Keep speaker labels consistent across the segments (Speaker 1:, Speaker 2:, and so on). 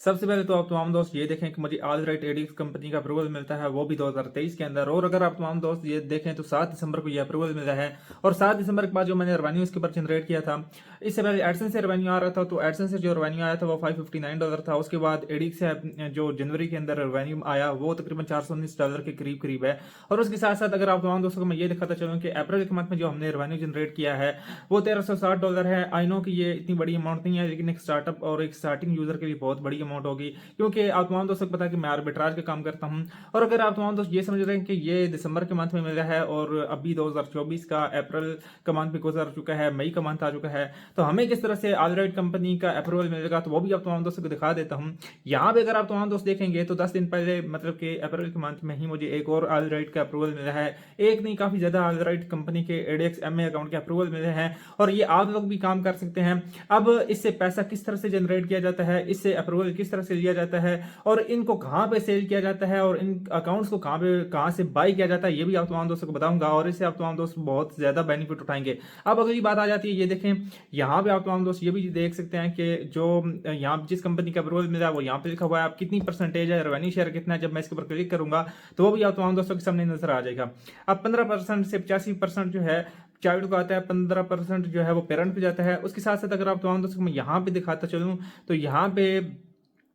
Speaker 1: सबसे पहले तो आप तमाम दोस्त ये देखें कि मुझे ऑल राइट एडिक्स कंपनी का अप्रूवल मिलता है, वो भी 2023 के अंदर। और अगर आप तमाम दोस्त ये देखें तो 7 दिसंबर को ये अप्रूवल मिला है। और 7 दिसंबर के बाद जो मैंने रेवेन्यू इसके ऊपर जनरेट किया था, इससे पहले एडसेंस से रेवेन्यू आ रहा था, तो एडसेंस से जो रेवेन्यू आया था वो $559 था। उसके बाद एडिक्स से जो जनवरी के अंदर रेवेन्यू आया वो तकरीबन $419 के करीब करीब है। और उसके साथ साथ अगर आप तमाम दोस्तों को मैं ये दिखाता चलूँ कि अप्रैल के मंथ में जो हमने रेवेन्यू जनरेट किया है वो $1360 है। आई नो कि ये इतनी बड़ी अमाउंट नहीं है, लेकिन एक स्टार्टअप और एक स्टार्टिंग यूजर के लिए बहुत बड़ी अमाउंट होगी, क्योंकि आप तमाम दोस्तों को पता है कि मैं आर्बिट्राज का काम करता हूं। और अगर आप तमाम दोस्त ये समझ रहे हैं कि ये दिसंबर के मंथ में मिला है और अभी 2024 का अप्रैल का मंथ भी गुजर चुका है, मई का मंथ आ चुका है, तो हमें किस तरह से ऑलराइट कंपनी का अप्रूवल मिलेगा, तो वो भी आप तमाम दोस्तों को दिखा देता हूं। यहाँ पे अगर आप तमाम दोस्त देखेंगे तो 10 दिन पहले मतलब कि अप्रैल के मंथ में ही मुझे एक और ऑलराइट का अप्रूवल मिला है। एक नहीं, काफी ज्यादा ऑलराइट कंपनी के एडीएक्स एमए अकाउंट के अप्रूवल मिले हैं, और ये आप लोग भी काम कर सकते हैं। अब इससे पैसा किस तरह से जनरेट किया जाता है, इससे अप्रूवल किस तरह से लिया जाता है, और इनको कहां पे सेल किया जाता है, और इन अकाउंट्स को कहां से बाय किया जाता है, ये भी आप तमाम दोस्तों को बताऊंगा, और इससे आप तमाम दोस्त बहुत ज्यादा बेनिफिट उठाएंगे। अब अगली बात आ जाती है, ये देखें यहाँ पे आप तमाम दोस्त ये भी देख सकते हैं कि जो यहाँ जिस कंपनी का अप्रूवल मिला है वो यहाँ पे लिखा हुआ है, आप कितनी परसेंटेज है, रेवेन्यू शेयर कितना है। जब मैं इसके ऊपर क्लिक करूंगा तो वो भी आप तमाम दोस्तों के सामने नजर आ जाएगा। अब 15% से 85% जो है चाइल्ड को आता है, 15% जो है वो पेरेंट पे जाता है। उसके साथ साथ अगर आप तमाम दोस्तों को मैं यहाँ पे दिखाता चलूँ तो यहाँ पे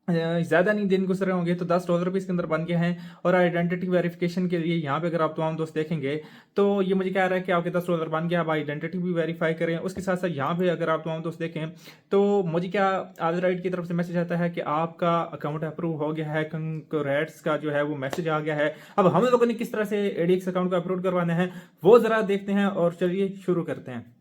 Speaker 1: ज्यादा नहीं दिन गुजरे होंगे तो $10 भी इसके अंदर बन गए हैं। और आइडेंटिटी वेरिफिकेशन के लिए यहाँ पे अगर आप तमाम दोस्त देखेंगे तो ये मुझे कह रहा है कि आपके $10 बन गया, आप आइडेंटिटी भी वेरीफाई करें। उसके साथ साथ यहाँ पे अगर आप तमाम दोस्त देखें तो मुझे क्या ऑलराइट की तरफ से मैसेज आता है कि आपका अकाउंट अप्रूव हो गया है, कंग्रेट्स का जो है वो मैसेज आ गया है। अब हम लोगों ने किस तरह से एडीएक्स अकाउंट को अप्रूव करवाना है वो जरा देखते हैं, और चलिए शुरू करते हैं।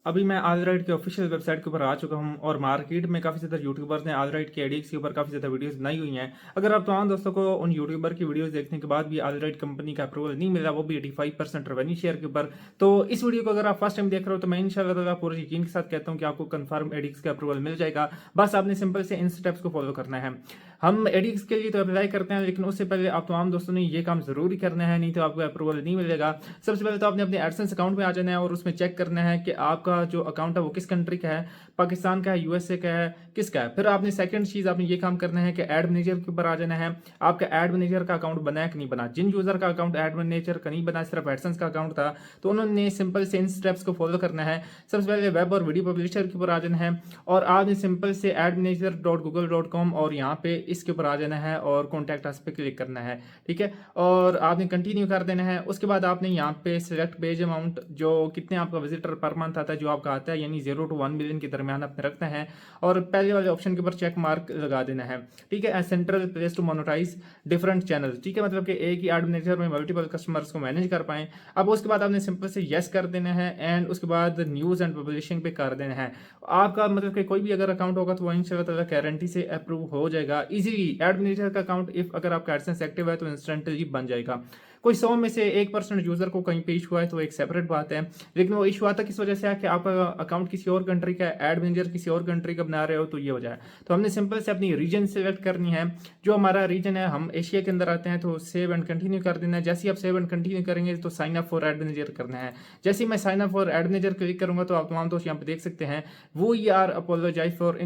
Speaker 1: अभी मैं ऑलराइट के ऑफिशियल वेबसाइट के ऊपर आ चुका हूं, और मार्केट में काफी ज्यादा यूट्यूबर्स ने ऑलराइट के एडीएक्स के ऊपर काफी ज्यादा वीडियोस बनाई हुई हैं। अगर आप तमाम दोस्तों को उन यूट्यूबर की वीडियोस देखने के बाद भी ऑलराइट कंपनी का अप्रूवल नहीं मिला, वो भी 85% रेवेन्यू शेयर के ऊपर, तो इस वीडियो को अगर आप फर्स्ट टाइम देख रहे हो तो मैं इंशाल्लाह पूरे यकीन के साथ कहता हूँ कि आपको कंफर्म एडीएक्स का अप्रूवल मिल जाएगा। बस आपने सिंपल से इन स्टेप्स को फॉलो करना है। हम एडीएक्स के लिए तो अप्लाई करते हैं, लेकिन उससे पहले आप तमाम दोस्तों ने ये काम जरूरी करना है, नहीं तो आपको अप्रूवल नहीं मिलेगा। सबसे पहले तो आपने अपने एडसेंस अकाउंट में आ जाना है और उसमें चेक करना है कि आपका जो अकाउंट है वो किस कंट्री का है, पाकिस्तान का है, यूएसए का है, किसका है। फिर आपने सेकंड चीज आपने ये काम करना है कि एड मैनेजर के ऊपर आ जाना है। आपका एड मैनेजर का अकाउंट बना है कि नहीं बना। जिन यूजर का अकाउंट एड मैनेजर का नहीं बना, सिर्फ एडसेंस का अकाउंट था, तो उन्होंने सिंपल से इन स्टेप्स को फॉलो करना है। सबसे पहले वेब और वीडियो पब्लिशर के ऊपर आ जाना है, और आपने सिंपल से admanager.google.com और यहाँ पे इसके ऊपर आ जाना है और कॉन्टैक्ट अस पे क्लिक करना है, ठीक है। और आपने कंटिन्यू कर देना है। उसके बाद आपने यहाँ पे सिलेक्ट पेज अमाउंट, जो कितने आपका विजिटर पर मंथ आता है, जो आपका आता है, यानी 0 to 1 मिलियन के दरमियान आपने रखना है, और पहले वाले ऑप्शन के ऊपर चेक मार्क लगा देना है, ठीक है। Central place to monetize different channel, ठीक है, मतलब कि एक ही एड मैनेजर में मल्टीपल कस्टमर्स को मैनेज कर पाए। अब उसके बाद आपने सिंपल से यस कर देना है, एंड उसके बाद न्यूज एंड पब्लिशिंग पे कर देना है। आपका मतलब कि कोई भी अगर अकाउंट होगा तो वो इंशाल्लाह गारंटी से अप्रूव हो जाएगा इजीली। एड मैनेजर का अकाउंट इफ अगर आपका एडसेंस एक्टिव है तो इंस्टेंटली बन जाएगा। कोई 100 में से 1% यूजर को कहीं पे इशू हुआ है तो एक सेपरेट बात है, लेकिन वो इशू आता किस वजह से है कि आपका अकाउंट किसी और कंट्री का, एड मैनेजर किसी और कंट्री का बना रहे हो, तो ये वजह है। तो हमने सिंपल से अपनी रीजन सेलेक्ट करनी है। जो हमारा रीजन है, हम एशिया के अंदर आते हैं, तो सेव एंड कंटिन्यू कर देना है। जैसे ही आप सेव एंड कंटिन्यू करेंगे तो sign up for ad manager करना है। जैसे ही मैं sign up for ad manager click करूंगा तो आप तमाम दोस्त यहाँ पे देख सकते हैं वो आर अपोलोजाइज फॉर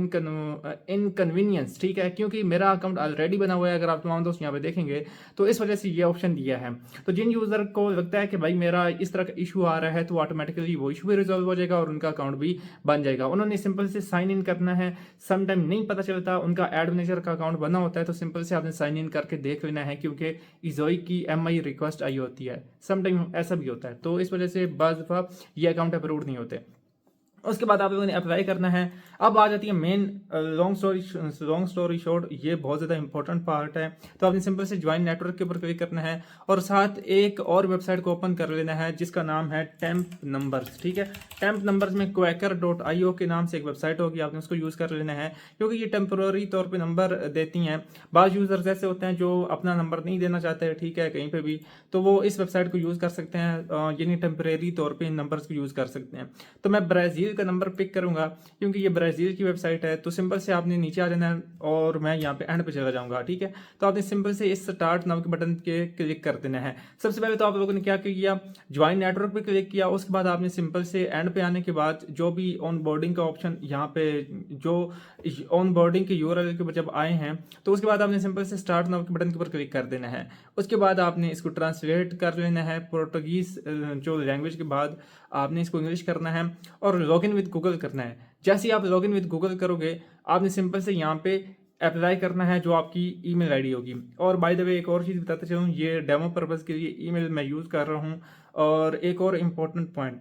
Speaker 1: इनकन्वीनियंस, ठीक है, क्योंकि मेरा अकाउंट ऑलरेडी बना हुआ है। अगर आप तमाम दोस्त यहाँ पे देखेंगे तो इस वजह से ये ऑप्शन दिया है। तो जिन यूजर को लगता है कि भाई मेरा इस तरह का इशू आ रहा है तो ऑटोमेटिकली वो इशू भी रिजॉल्व हो जाएगा और उनका अकाउंट भी बन जाएगा। उन्होंने सिंपल से साइन इन करना है। सम टाइम नहीं पता चलता, उनका एड मैनेजर का अकाउंट बना होता है, तो सिंपल से आपने साइन इन करके देख लेना है, क्योंकि इजोई की एमआई रिक्वेस्ट आई होती है। सम टाइम ऐसा भी होता है, तो इस वजह से बाज़ दफा ये अकाउंट अप्रूव नहीं होते। उसके बाद आप लोगों ने अप्लाई करना है। अब आ जाती है मेन लॉन्ग स्टोरी शॉर्ट, ये बहुत ज़्यादा इंपॉर्टेंट पार्ट है। तो आपने सिंपल से ज्वाइन नेटवर्क के ऊपर क्लिक करना है, और साथ एक और वेबसाइट को ओपन कर लेना है जिसका नाम है टेम्प नंबर्स, ठीक है। टेम्प नंबर्स में quaker.io के नाम से एक वेबसाइट होगी, आपने उसको यूज़ कर लेना है, क्योंकि ये टेम्पोररी तौर पर नंबर देती हैं। बाज़ यूज़र्स ऐसे होते हैं जो अपना नंबर नहीं देना चाहते, ठीक है, कहीं पर भी, तो वो इस वेबसाइट को यूज़ कर सकते हैं, यानी टेम्परेरी तौर पर इन नंबर्स को यूज़ कर सकते हैं। तो मैं ब्राज़ील का नंबर पिक करूंगा क्योंकि ये ब्राज़ील की वेबसाइट है। तो सिंपल से आपने नीचे आ जाना है और मैं यहाँ पे एंड पे चला जाऊंगा, ठीक है। तो आपने सिंपल से इस स्टार्ट नाउ के बटन के क्लिक कर देना है। सबसे पहले तो आप लोगों ने क्या किया, ज्वाइन नेटवर्क पे क्लिक किया। उसके बाद आपने सिंपल से एंड पे आने के बाद जो भी ऑन बोर्डिंग का ऑप्शन यहाँ पे जो ऑन बोर्डिंग के यूआरएल के ऊपर जब आए हैं तो उसके बाद आपने सिंपल से स्टार्ट नाउ के बटन के ऊपर क्लिक कर देना है। उसके बाद आपने इसको ट्रांसलेट कर लेना है पोर्टुगीज जो लैंग्वेज के बाद आपने इसको इंग्लिश करना है और लॉगिन विद गूगल करना है। जैसे ही आप लॉगिन विद गूगल करोगे आपने सिंपल से यहाँ पे अप्लाई करना है जो आपकी ईमेल आईडी होगी। और बाय द वे एक और चीज़ बताते चलूँ, ये डेमो पर्पज़ के लिए ईमेल मैं यूज़ कर रहा हूँ। और एक और इम्पोर्टेंट पॉइंट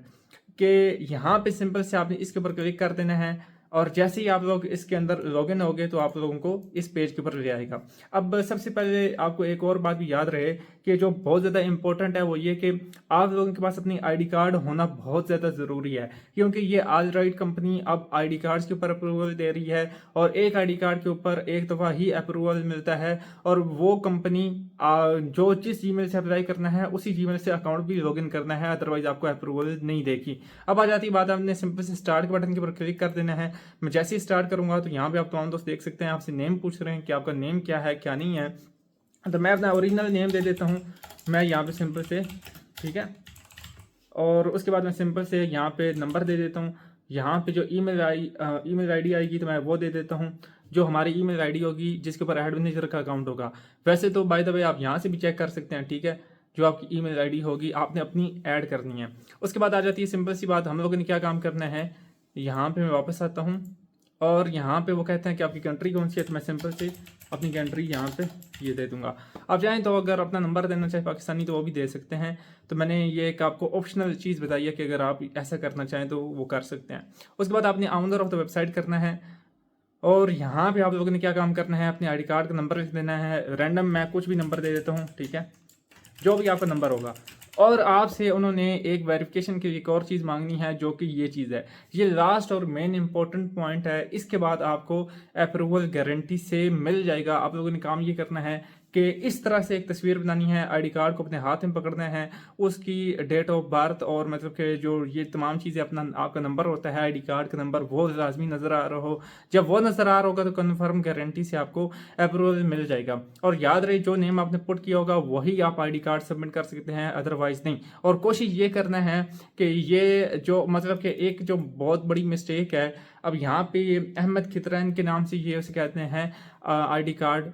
Speaker 1: कि यहाँ पे सिंपल से आपने इसके ऊपर क्लिक कर देना है और जैसे ही आप लोग इसके अंदर लॉगिन होगे तो आप लोगों को इस पेज के ऊपर ले आएगा। अब सबसे पहले आपको एक और बात भी याद रहे कि जो बहुत ज़्यादा इंपॉर्टेंट है वो ये कि आप लोगों के पास अपनी आईडी कार्ड होना बहुत ज़्यादा ज़रूरी है, क्योंकि ये ऑलराइट कंपनी अब आईडी कार्ड्स के ऊपर अप्रूवल दे रही है और एक आईडी कार्ड के ऊपर एक दफ़ा ही अप्रूवल मिलता है। और वो कंपनी जो जिस जीमेल से अप्लाई करना है उसी जीमेल से अकाउंट भी लॉगिन करना है, अदरवाइज आपको अप्रूवल नहीं देगी। अब आ जाती बात, आपने सिंपल से स्टार्ट के बटन के ऊपर क्लिक कर देना है। मैं जैसे ही स्टार्ट करूंगा तो यहाँ पे आप तमाम दोस्त देख सकते हैं, आपसे नेम पूछ रहे हैं कि आपका नेम क्या है क्या नहीं है। तो मैं अपना ओरिजिनल नेम दे देता हूँ, मैं यहाँ पे सिंपल से, ठीक है। और उसके बाद मैं सिंपल से यहाँ पे नंबर दे देता हूँ। यहाँ पे जो ईमेल आईडी आएगी तो मैं वो दे देता हूँ, जो हमारी ईमेल आईडी होगी जिसके ऊपर एड मैनेजर का अकाउंट होगा। वैसे तो बाय द वे आप यहाँ से भी चेक कर सकते हैं, ठीक है। जो आपकी ईमेल आईडी होगी आपने अपनी ऐड करनी है। उसके बाद आ जाती है सिंपल सी बात, हम लोगों ने क्या काम करना है। यहाँ पे मैं वापस आता हूँ और यहाँ पे वो कहते हैं कि आपकी कंट्री कौन सी है, तो मैं सिंपल से अपनी कंट्री यहाँ पे ये दे दूंगा। आप चाहें तो अगर अपना नंबर देना चाहे पाकिस्तानी तो वो भी दे सकते हैं। तो मैंने ये एक आपको ऑप्शनल चीज़ बताई है कि अगर आप ऐसा करना चाहें तो वो कर सकते हैं। उसके बाद आपने ऑनर ऑफ द वेबसाइट करना है और यहाँ पे आप लोगों ने क्या काम करना है, अपने आईडी कार्ड का नंबर लिख देना है। रैंडम मैं कुछ भी नंबर दे देता हूँ, ठीक है, जो भी आपका नंबर होगा। और आपसे उन्होंने एक वेरिफिकेशन की एक और चीज़ मांगनी है, जो कि ये चीज़ है, ये लास्ट और मेन इंपॉर्टेंट पॉइंट है। इसके बाद आपको अप्रूवल गारंटी से मिल जाएगा। आप लोगों ने काम ये करना है कि इस तरह से एक तस्वीर बनानी है, आईडी कार्ड को अपने हाथ में पकड़ना है, उसकी डेट ऑफ बर्थ और मतलब कि जो ये तमाम चीज़ें अपना आपका नंबर होता है आईडी कार्ड का नंबर वो लाजमी नज़र आ रहा हो। जब वो नज़र आ रहा होगा तो कन्फर्म गारंटी से आपको अप्रूवल मिल जाएगा। और याद रहे जो नेम आपने पुट किया होगा वही आप आईडी कार्ड सबमिट कर सकते हैं, अदरवाइज नहीं। और कोशिश ये करना है कि ये जो मतलब कि एक जो बहुत बड़ी मिस्टेक है, अब यहाँ पे अहमद खितरैन के नाम से ये उसे कहते हैं आईडी कार्ड,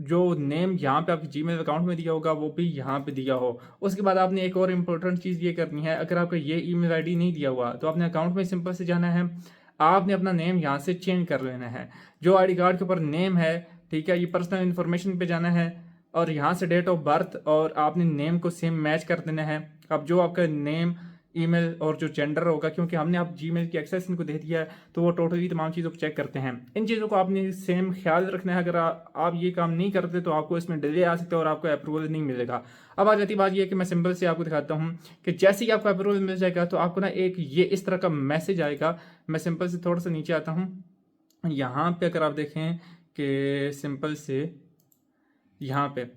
Speaker 1: जो नेम यहाँ पे आपके जीमेल अकाउंट में दिया होगा वो भी यहाँ पे दिया हो। उसके बाद आपने एक और इम्पोर्टेंट चीज़ ये करनी है, अगर आपका ये ईमेल आईडी नहीं दिया हुआ तो आपने अकाउंट में सिंपल से जाना है, आपने अपना नेम यहाँ से चेंज कर लेना है। जो आईडी कार्ड के ऊपर नेम है, ठीक है, ये पर्सनल इन्फॉर्मेशन पे जाना है और यहाँ से डेट ऑफ बर्थ और आपने नेम को सेम मैच कर देना है। अब जो आपका नेम, ईमेल और जो जेंडर होगा, क्योंकि हमने आप जीमेल की एक्सेस इनको दे दिया है तो वो टोटली तमाम चीज़ों को चेक करते हैं। इन चीज़ों को आपने सेम ख्याल रखना है। अगर आप ये काम नहीं करते तो आपको इसमें डिले आ सकता है और आपको अप्रूवल नहीं मिलेगा। अब आ जाती बात ये कि मैं सिंपल से आपको दिखाता हूँ कि जैसे ही आपको अप्रूवल मिल जाएगा तो आपको ना एक ये इस तरह का मैसेज आएगा। मैं सिंपल से थोड़ा सा नीचे आता हूँ, यहाँ पे अगर आप देखें कि सिंपल से यहाँ पे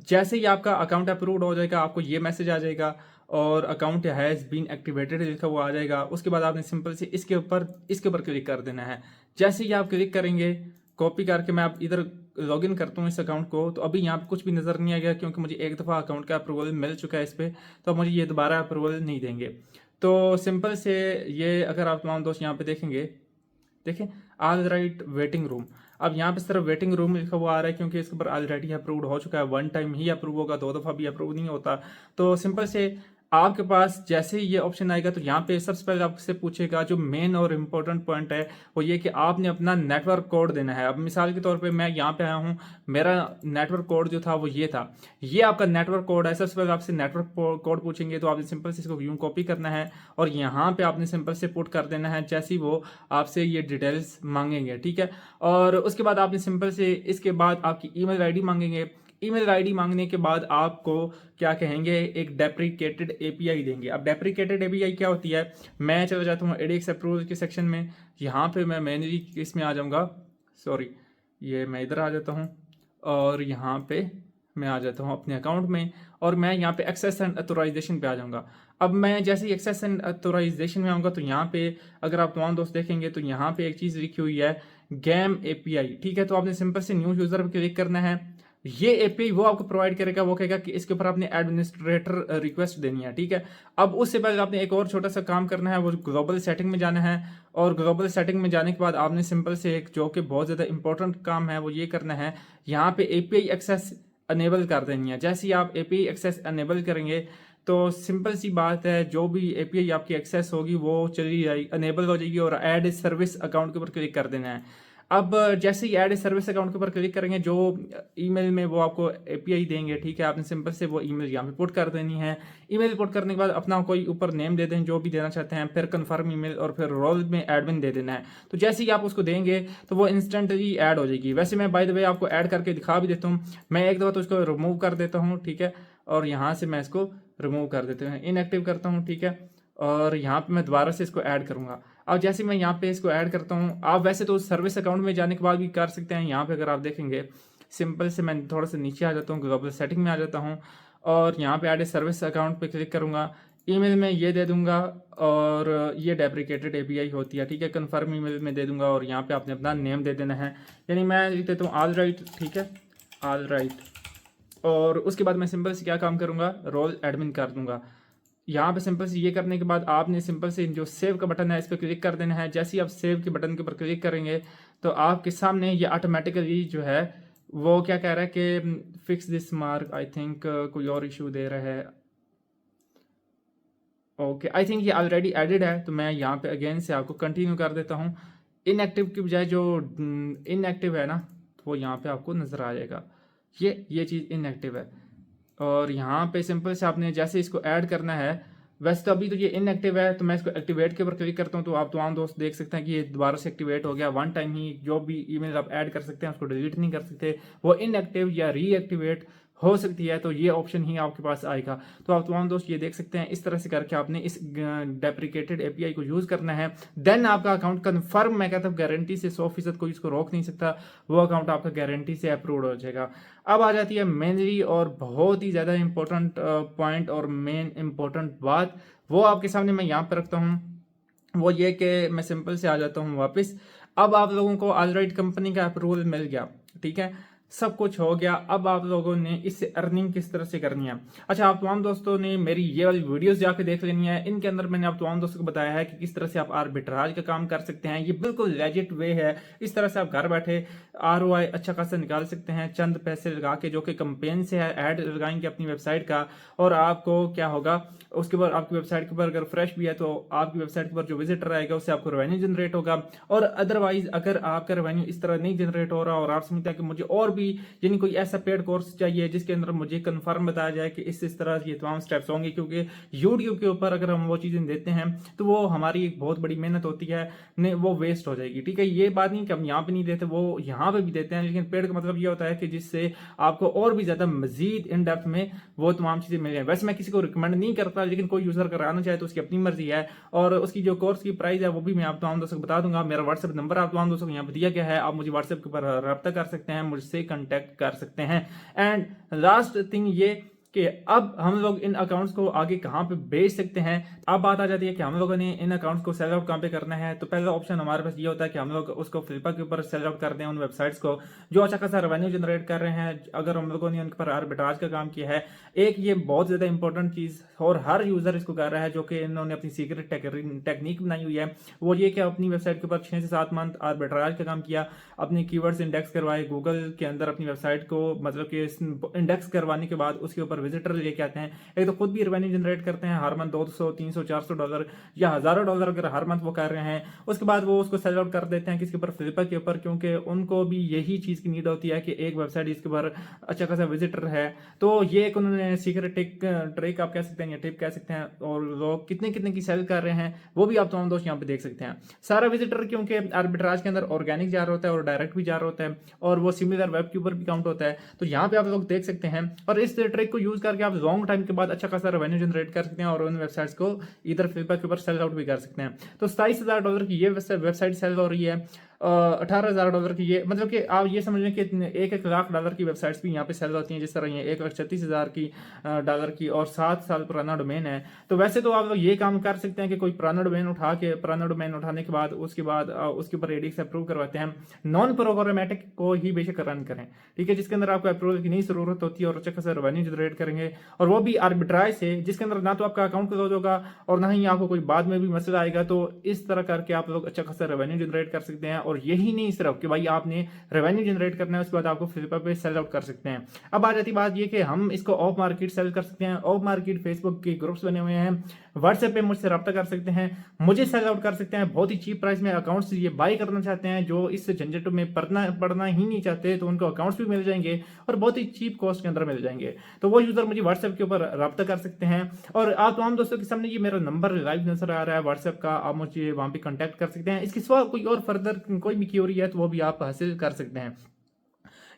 Speaker 1: जैसे ही आपका अकाउंट अप्रूव्ड हो जाएगा आपको ये मैसेज आ जाएगा और अकाउंट हैज़ बीन एक्टिवेटेड लिखा हुआ आ जाएगा। उसके बाद आपने सिंपल से इसके ऊपर क्लिक कर देना है। जैसे ही आप क्लिक करेंगे, कॉपी करके मैं आप इधर लॉगिन करता हूँ इस अकाउंट को, तो अभी यहाँ पे कुछ भी नज़र नहीं आएगा क्योंकि मुझे एक दफ़ा अकाउंट का अप्रूवल मिल चुका है इस पर, तो मुझे ये दोबारा अप्रूवल नहीं देंगे। तो सिंपल से ये अगर आप तमाम दोस्त यहाँ पे देखेंगे, देखें ऑल राइट वेटिंग रूम, अब यहाँ पे सिर्फ वेटिंग रूम लिखा हुआ आ रहा है क्योंकि इसके ऊपर ऑलरेडी अप्रूव्ड हो चुका है। वन टाइम ही अप्रूव होगा, दो दफ़ा भी अप्रूव नहीं होता। तो सिंपल से आपके पास जैसे ही ये ऑप्शन आएगा तो यहाँ पे सबसे पहले आपसे पूछेगा, जो मेन और इम्पोर्टेंट पॉइंट है वो ये कि आपने अपना नेटवर्क कोड देना है। अब मिसाल के तौर पे मैं यहाँ पे आया हूँ, मेरा नेटवर्क कोड जो था वो ये था, ये आपका नेटवर्क कोड है। सबसे पहले आपसे नेटवर्क कोड पूछेंगे तो आपने सिंपल से इसको यूं कॉपी करना है और यहाँ पे आपने सिंपल से पुट कर देना है जैसे ही वो आपसे ये डिटेल्स मांगेंगे, ठीक है। और उसके बाद आपने सिंपल से इसके बाद आपकी ईमेल आईडी मांगेंगे। ईमेल आईडी मांगने के बाद आपको क्या कहेंगे, एक डेप्रिकेटेड एपीआई देंगे। अब डेप्रिकेटेड एपीआई क्या होती है, मैं चला जाता हूँ एडीएक्स अप्रूवल के सेक्शन में, यहाँ पे मैं मैनेजरी इसमें आ जाऊँगा, सॉरी ये मैं इधर आ जाता हूँ और यहाँ पे मैं आ जाता हूँ अपने अकाउंट में और मैं यहाँ पे एक्सेस एंड ऑथराइजेशन पे आ जाऊँगा। अब मैं जैसे ही एक्सेस एंड ऑथराइजेशन में आऊँगा तो यहाँ पे अगर आप तमाम दोस्त देखेंगे तो यहाँ पे एक चीज़ लिखी हुई है गेम एपीआई, ठीक है। तो आपने सिंपल से न्यू यूज़र पर क्लिक करना है। ये एपीआई वो आपको प्रोवाइड करेगा, वो कहेगा कि इसके ऊपर आपने एडमिनिस्ट्रेटर रिक्वेस्ट देनी है, ठीक है। अब उससे पहले आपने एक और छोटा सा काम करना है, वो ग्लोबल सेटिंग में जाना है। और ग्लोबल सेटिंग में जाने के बाद आपने सिंपल से एक जो कि बहुत ज़्यादा इंपॉर्टेंट काम है वो ये करना है, यहाँ पे एपीआई एक्सेस अनेबल कर देनी है। जैसे ही आप एपीआई एक्सेस अनेबल करेंगे तो सिंपल सी बात है, जो भी एपीआई आपकी एक्सेस होगी वो चली जाएगी, अनेबल हो जाएगी और ऐड सर्विस अकाउंट के ऊपर क्लिक कर देना है। अब जैसे ही ऐड सर्विस अकाउंट के ऊपर क्लिक करेंगे, जो ईमेल में वो आपको एपीआई देंगे, ठीक है, आपने सिंपल से वो ईमेल यहाँ पे पुट कर देनी है। ईमेल पुट करने के बाद अपना कोई ऊपर नेम दे दें जो भी देना चाहते हैं, फिर कन्फर्म ईमेल और फिर रोल में एडमिन दे देना है। तो जैसे ही आप उसको देंगे तो वो इंस्टेंटली ऐड हो जाएगी। वैसे मैं बाय द वे आपको ऐड करके दिखा भी देता हूँ। मैं एक दफ़ा तो उसको रिमूव कर देता हूँ, ठीक है, और यहाँ से मैं इसको रिमूव कर देते हैं, इनएक्टिव करता हूँ, ठीक है। और यहाँ पे मैं दोबारा से इसको ऐड करूँगा। अब जैसे मैं यहाँ पे इसको ऐड करता हूँ, आप वैसे तो सर्विस अकाउंट में जाने के बाद भी कर सकते हैं। यहाँ पे अगर आप देखेंगे सिंपल से मैं थोड़ा सा नीचे आ जाता हूँ, ग्लोबल सेटिंग में आ जाता हूँ और यहाँ पे ऐड सर्विस अकाउंट पे क्लिक करूँगा। ईमेल में ये दे दूंगा और ये डेप्रिकेटेड एपीआई होती है, ठीक है। कन्फर्म ईमेल में दे दूंगा और यहाँ पे आपने अपना नेम दे देना है, यानी मैं लिख देता हूँ ऑल राइट, ठीक है, ऑल राइट। और उसके बाद मैं सिंपल से क्या काम करूँगा, रोल एडमिन कर दूंगा। यहाँ पे सिंपल से ये करने के बाद आपने सिंपल से जो सेव का बटन है इस पर क्लिक कर देना है। जैसे ही आप सेव के बटन के ऊपर क्लिक करेंगे तो आपके सामने ये ऑटोमेटिकली जो है वो क्या कह रहा है कि fix this mark, I think कोई और इशू दे रहा है। ओके, आई थिंक ये ऑलरेडी एडिड है, तो मैं यहाँ पे अगेन से आपको कंटिन्यू कर देता हूँ। इनएक्टिव की बजाय जो इनएक्टिव है ना, तो वो यहाँ पे आपको नज़र आ जाएगा, ये चीज़ इनएक्टिव है। और यहाँ पे सिंपल से आपने जैसे इसको ऐड करना है, वैसे तो अभी तो ये इनएक्टिव है, तो मैं इसको एक्टिवेट के ऊपर क्लिक करता हूँ तो आप तमाम दोस्त देख सकते हैं कि ये दोबारा से एक्टिवेट हो गया। वन टाइम ही जो भी ईमेल आप ऐड कर सकते हैं उसको डिलीट नहीं कर सकते, वो इनएक्टिव या रीएक्टिवेट हो सकती है, तो ये ऑप्शन ही आपके पास आएगा। तो आप तमाम दोस्त ये देख सकते हैं, इस तरह से करके आपने इस डेप्रिकेटेड एपीआई को यूज़ करना है। देन आपका अकाउंट कन्फर्म, मैं कहता हूँ गारंटी से 100% कोई इसको रोक नहीं सकता, वो अकाउंट आपका गारंटी से अप्रूव हो जाएगा। अब आ जाती है मेनली और बहुत ही ज़्यादा इंपॉर्टेंट पॉइंट और मेन इंपॉर्टेंट बात, वो आपके सामने मैं यहाँ पर रखता हूँ। वो ये कि मैं सिंपल से आ जाता हूँ वापस। अब आप लोगों को ऑलराइट कंपनी का अप्रूवल मिल गया, ठीक है, सब कुछ हो गया। अब आप लोगों ने इससे अर्निंग किस तरह से करनी है। अच्छा, आप तमाम दोस्तों ने मेरी ये वाली वीडियोस जाके देख लेनी है। इनके अंदर मैंने आप तमाम दोस्तों को बताया है कि किस तरह से आप आर्बिट्राज का काम कर सकते हैं। ये बिल्कुल लेजिट वे है, इस तरह से आप घर बैठे आरओआई अच्छा खासा निकाल सकते हैं चंद पैसे लगा के, जो कि कंपेन से है, ऐड लगाएंगे अपनी वेबसाइट का और आपको क्या होगा, उसके बाद आपकी वेबसाइट के ऊपर अगर फ्रेश भी है तो आपकी वेबसाइट के ऊपर जो विजिटर आएगा उससे आपको रेवेन्यू जनरेट होगा। और अदरवाइज अगर आपका रेवेन्यू इस तरह नहीं जनरेट हो रहा और आप समझते हैं कि मुझे और भी यानी कोई ऐसा पेड कोर्स चाहिए जिसके अंदर मुझे कंफर्म बताया जाए कि इस तरह ये तमाम स्टेप्स होंगे, क्योंकि यूट्यूब के ऊपर अगर हम वो चीज़ें देते हैं तो वो हमारी एक बहुत बड़ी मेहनत होती है, नहीं वो वेस्ट हो जाएगी, ठीक है। ये बात नहीं कि हम यहाँ पे नहीं देते, वो यहाँ पे भी देते हैं, लेकिन पेड का मतलब ये होता है कि जिससे आपको और भी ज़्यादा मजीद इन डेप्थ में वो तमाम चीज़ें मिल जाए। वैसे मैं किसी को रिकमेंड नहीं करता, लेकिन कोई यूज़र कराना चाहे तो उसकी अपनी मर्जी है। और उसकी जो कोर्स की प्राइस है वो भी मैं आप तमाम दोस्तों को बता दूंगा। मेरा व्हाट्सएप नंबर आप तमाम दोस्तों को यहाँ पर दिया गया है, आप मुझे व्हाट्सएप के ऊपर रब्ता कर सकते हैं, मुझसे कॉन्टैक्ट कर सकते हैं। एंड लास्ट थिंग ये कि अब हम लोग इन अकाउंट्स को आगे कहाँ पे बेच सकते हैं। अब बात आ जाती है कि हम लोगों ने इन अकाउंट्स को सेल आउट कहाँ पे करना है। तो पहला ऑप्शन हमारे पास ये होता है कि हम लोग उसको फ्लिपा के ऊपर सेल आउट कर दें, उन वेबसाइट्स को जो अच्छा खासा रेवेन्यू जनरेट कर रहे हैं, अगर हम लोगों ने उनके पर आर्बिट्राज का काम किया है। एक ये बहुत ज़्यादा इंपॉर्टेंट चीज़ और हर यूज़र इसको कर रहा है, जो कि इन्होंने अपनी सीक्रेट टेक्निक बनाई हुई है, वो ये कि अपनी वेबसाइट के ऊपर 6 से 7 मंथ आर्बिट्राज का काम किया, अपने कीवर्ड्स इंडेक्स करवाए गूगल के अंदर अपनी वेबसाइट को, मतलब कि इंडेक्स करवाने के बाद उसके ऊपर विजिटर लेके आते हैं। एक तो खुद भी रेवेन्यू जनरेट करते हैं हर मंथ $200, $300, $400 या हजारों डॉलर अगर हर मंथ वो कर रहे हैं। उसके बाद वो उसको सेल आउट कर देते हैं किसके ऊपर, फ्लिपा के ऊपर, क्योंकि उनको भी यही चीज़ की नीड होती है कि एक वेबसाइट इसके ऊपर अच्छा खासा विजिटर है। तो ये एक उन्होंने सीक्रेट ट्रिक आप कह सकते हैं या टिप कह सकते हैं, और लोग कितने कितने की सेल कर रहे हैं वो भी आप तमाम दोस्त यहाँ पे देख सकते हैं। सारा विजिटर क्योंकि आर्बिट्राज के अंदर ऑर्गेनिक जा रहा होता है और डायरेक्ट भी जा रहा होता है, और वो सिमिलर वेब के ऊपर भी काउंट होता है। तो यहाँ पे आप लोग देख सकते हैं, और इस ट्रिक को यूज करके आप लॉन्ग टाइम के बाद अच्छा खासा रेवेन्यू जनरेट कर सकते हैं और उन वेबसाइट्स को इधर फ्लिपा के ऊपर सेल आउट भी कर सकते हैं। तो $27,000 की ये वेबसाइट सेल हो रही है। $18,000 की, ये मतलब कि आप ये समझ लें कि $1,00,000 की वेबसाइट्स भी यहाँ पे सेल होती हैं, जिस तरह ये $1,36,000 की डॉलर की और 7 साल पुराना डोमेन है। तो वैसे तो आप लोग ये काम कर सकते हैं कि कोई पुराना डोमेन उठाने के बाद उसके ऊपर एडिक्स अप्रूव करवाते हैं। नॉन प्रोग्रामेटिक को ही बेशक रन करें, ठीक है, जिसके अंदर आपको अप्रूवल की नहीं जरूरत होती है और अच्छा खासा रेवेन्यू जनरेट करेंगे, और वो भी आर्बिट्राज से, जिसके अंदर ना तो आपका अकाउंट क्लोज होगा और ना ही आपको कोई बाद में भी मसला आएगा। तो इस तरह करके आप लोग अच्छा खासा रेवेन्यू जनरेट कर सकते हैं। और यही नहीं सिर्फ कि भाई आपने रेवेन्यू जनरेट करना है, उसके बाद आपको फ्लिपकार्ट पे सेल आउट कर सकते हैं। अब आ जाती बात ये कि हम इसको ऑफ मार्केट सेल कर सकते हैं। ऑफ मार्केट फेसबुक के ग्रुप्स बने हुए हैं, व्हाट्सएप पे मुझसे रब्ता कर सकते हैं, मुझे सेल आउट कर सकते हैं बहुत ही चीप प्राइस में। अकाउंट्स ये बाय करना चाहते हैं, जो इस झंझट में पढ़ना ही नहीं चाहते, तो उनको अकाउंट्स भी मिल जाएंगे और बहुत ही चीप कॉस्ट के अंदर मिल जाएंगे। तो वो यूजर मुझे व्हाट्सएप के ऊपर रब्ता कर सकते हैं। और आप तमाम दोस्तों के सामने ये मेरा नंबर लाइव नजर आ रहा है व्हाट्सएप का, आप मुझे वहां पे कांटेक्ट कर सकते हैं। इसके सिवा कोई और फर्दर कोई भी क्यूरी है तो वो भी आप हासिल कर सकते हैं।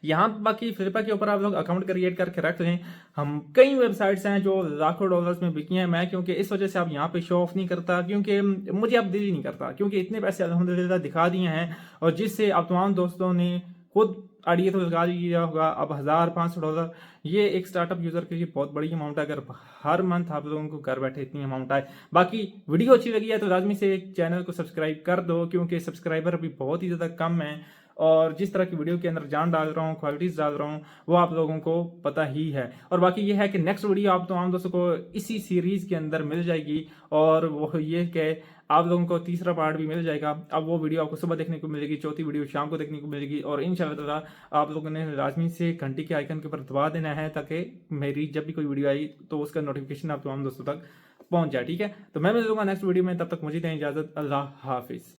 Speaker 1: यहाँ बाकी फ्लिपा के ऊपर आप लोग अकाउंट क्रिएट करके रख लें। हम कई वेबसाइट्स हैं जो लाखों डॉलर्स में बिकी हैं। मैं क्योंकि इस वजह से अब यहाँ पे शो ऑफ नहीं करता, क्योंकि मुझे अब दिल ही नहीं करता, क्योंकि इतने पैसे अल्हम्दुलिल्लाह दिखा दिए हैं, और जिससे अब तमाम दोस्तों ने खुद आइडिया तो लगा लिया होगा। अब $1,500 ये एक स्टार्टअप यूजर के लिए बहुत बड़ी अमाउंट है, अगर हर मंथ आप लोगों को घर बैठे इतनी अमाउंट आए। बाकी वीडियो अच्छी लगी है तो लाजमी से चैनल को सब्सक्राइब कर दो, क्योंकि सब्सक्राइबर अभी बहुत ही ज़्यादा कम है, और जिस तरह की वीडियो के अंदर जान डाल रहा हूँ, क्वालिटीज डाल रहा हूँ, वो आप लोगों को पता ही है। और बाकी ये है कि नेक्स्ट वीडियो आप तमाम दोस्तों को इसी सीरीज के अंदर मिल जाएगी, और वो ये कि आप लोगों को तीसरा पार्ट भी मिल जाएगा। अब वो वीडियो आपको सुबह देखने को मिलेगी, चौथी वीडियो शाम को देखने को मिलेगी, और इंशाल्लाह आप लोगों ने लाजमी से घंटी के आइकन के ऊपर दबा देना है, ताकि मेरी जब भी कोई वीडियो आई तो उसका नोटिफिकेशन आप तमाम दोस्तों तक पहुंच जाए, ठीक है। तो मैं मिलूंगा नेक्स्ट वीडियो में, तब तक मुझे दें इजाजत। अल्लाह हाफिज।